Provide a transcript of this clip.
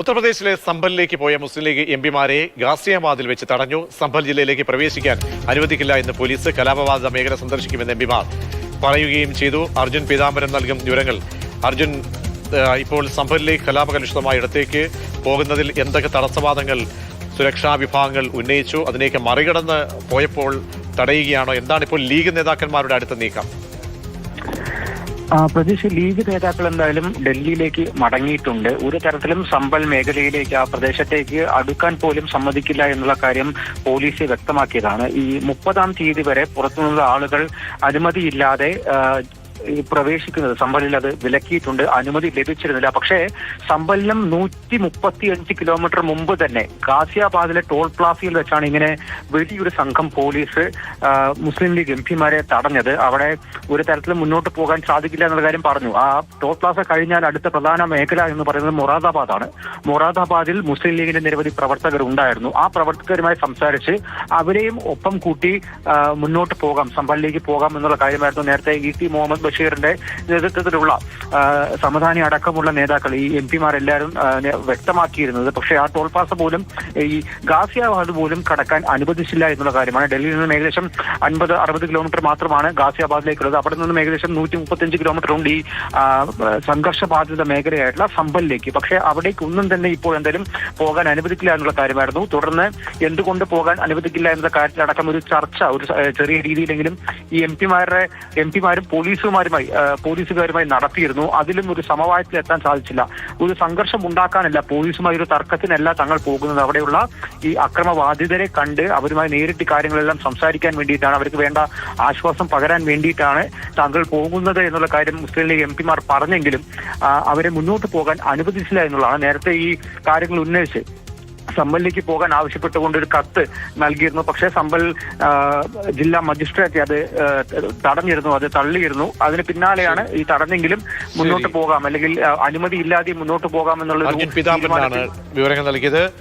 ഉത്തർപ്രദേശിലെ സംഭലിലേക്ക് പോയ മുസ്ലിം ലീഗ് എംപിമാരെ ഗാസിയാബാദിൽ വെച്ച് തടഞ്ഞു. സംഭൽ ജില്ലയിലേക്ക് പ്രവേശിക്കാൻ അനുവദിക്കില്ല എന്ന് പോലീസ്. കലാപബാധിത മേഖല സന്ദർശിക്കുമെന്ന് എംപിമാർ പറയുകയും ചെയ്തു. അർജുൻ പീതാംബരൻ നൽകും വിവരങ്ങൾ. അർജുൻ, ഇപ്പോൾ സംഭലിലേക്ക് കലാപകലുഷിതമായ ഇടത്തേക്ക് പോകുന്നതിൽ എന്തൊക്കെ തടസ്സവാദങ്ങൾ സുരക്ഷാ വിഭാഗങ്ങൾ ഉന്നയിച്ചു? അതിലേക്ക് മറികടന്ന് പോയപ്പോൾ തടയുകയാണോ? എന്താണ് ഇപ്പോൾ ലീഗ് നേതാക്കന്മാരുടെ അടുത്ത നീക്കം? പ്രതീക്ഷ ലീഗ് നേതാക്കൾ എന്തായാലും ഡൽഹിയിലേക്ക് മടങ്ങിയിട്ടുണ്ട്. ഒരു തരത്തിലും സംഭൽ മേഖലയിലേക്ക് ആ പ്രദേശത്തേക്ക് അടുക്കാൻ പോലും സമ്മതിക്കില്ല എന്നുള്ള കാര്യം പോലീസ് വ്യക്തമാക്കിയതാണ്. ഈ 30-ാം തീയതി വരെ പുറത്തുനിന്നുള്ള ആളുകൾ അനുമതിയില്ലാതെ പ്രവേശിക്കുന്നത് സംഭലിൽ അത് വിലക്കിയിട്ടുണ്ട്. അനുമതി ലഭിച്ചിരുന്നില്ല. പക്ഷേ സംഭലിനും 135 കിലോമീറ്റർ മുമ്പ് തന്നെ ഗാസിയാബാദിലെ ടോൾ പ്ലാസയിൽ വെച്ചാണ് ഇങ്ങനെ വലിയൊരു സംഘം പോലീസ് മുസ്ലിം ലീഗ് എംപിമാരെ തടഞ്ഞത്. അവിടെ ഒരു തരത്തിലും മുന്നോട്ട് പോകാൻ സാധിക്കില്ല എന്നുള്ള കാര്യം പറഞ്ഞു. ആ ടോൾ പ്ലാസ കഴിഞ്ഞാൽ അടുത്ത പ്രധാന മേഖല എന്ന് പറയുന്നത് മൊറാദാബാദാണ്. മൊറാദാബാദിൽ മുസ്ലിം ലീഗിന്റെ നിരവധി പ്രവർത്തകർ ഉണ്ടായിരുന്നു. ആ പ്രവർത്തകരുമായി സംസാരിച്ച് അവരെയും ഒപ്പം കൂട്ടി മുന്നോട്ട് പോകാം, സംഭലിലേക്ക് പോകാം എന്നുള്ള കാര്യമായിരുന്നു നേരത്തെ ഇ.ടി. മുഹമ്മദ് ബഷീറിന്റെ നേതൃത്വത്തിലുള്ള സമദാനി അടക്കമുള്ള നേതാക്കൾ, ഈ എംപിമാരെല്ലാവരും വ്യക്തമാക്കിയിരുന്നത്. പക്ഷേ ആ ടോൾ പാസ പോലും ഈ ഗാസിയാബാദ് പോലും കടക്കാൻ അനുവദിച്ചില്ല എന്നുള്ള കാര്യമാണ്. ഡൽഹിയിൽ നിന്നും ഏകദേശം 50-60 കിലോമീറ്റർ മാത്രമാണ് ഗാസിയാബാദിലേക്കുള്ളത്. അവിടെ നിന്നും ഏകദേശം 135 കിലോമീറ്റർ ഉണ്ട് ഈ സംഘർഷ ബാധിത മേഖലയായിട്ടുള്ള സംഭലിലേക്ക്. പക്ഷേ അവിടേക്ക് ഒന്നും തന്നെ ഇപ്പോൾ എന്തായാലും പോകാൻ അനുവദിക്കില്ല എന്നുള്ള കാര്യമായിരുന്നു. തുടർന്ന് എന്തുകൊണ്ട് പോകാൻ അനുവദിക്കില്ല എന്ന കാര്യത്തിലടക്കം ഒരു ചർച്ച ഒരു ചെറിയ രീതിയിലെങ്കിലും ഈ എംപിമാരും പോലീസുകാരുമായി നടത്തിയിരുന്നു. അതിലും ഒരു സമവായത്തിൽ എത്താൻ സാധിച്ചില്ല. ഒരു സംഘർഷം ഉണ്ടാക്കാനല്ല, പോലീസുമായി ഒരു തർക്കത്തിനല്ല തങ്ങൾ പോകുന്നത്. അവിടെയുള്ള ഈ അക്രമബാധിതരെ കണ്ട് അവരുമായി നേരിട്ട് കാര്യങ്ങളെല്ലാം സംസാരിക്കാൻ വേണ്ടിയിട്ടാണ്, അവർക്ക് വേണ്ട ആശ്വാസം പകരാൻ വേണ്ടിയിട്ടാണ് താങ്കൾ പോകുന്നത് എന്നുള്ള കാര്യം മുസ്ലിം ലീഗ് എംപിമാർ പറഞ്ഞെങ്കിലും അവരെ മുന്നോട്ട് പോകാൻ അനുവദിച്ചില്ല എന്നുള്ളതാണ്. നേരത്തെ ഈ കാര്യങ്ങൾ ഉന്നയിച്ച് സംഭലിലേക്ക് പോകാൻ ആവശ്യപ്പെട്ടുകൊണ്ട് ഒരു കത്ത് നൽകിയിരുന്നു. പക്ഷേ സംഭൽ ജില്ലാ മജിസ്ട്രേറ്റ് അത് തടഞ്ഞിരുന്നു, അത് തള്ളിയിരുന്നു. അതിന് പിന്നാലെയാണ് ഈ തടഞ്ഞെങ്കിലും മുന്നോട്ട് പോകാം, അല്ലെങ്കിൽ അനുമതി ഇല്ലാതെ മുന്നോട്ട് പോകാം എന്നുള്ള വിവരങ്ങൾ നൽകിയത്.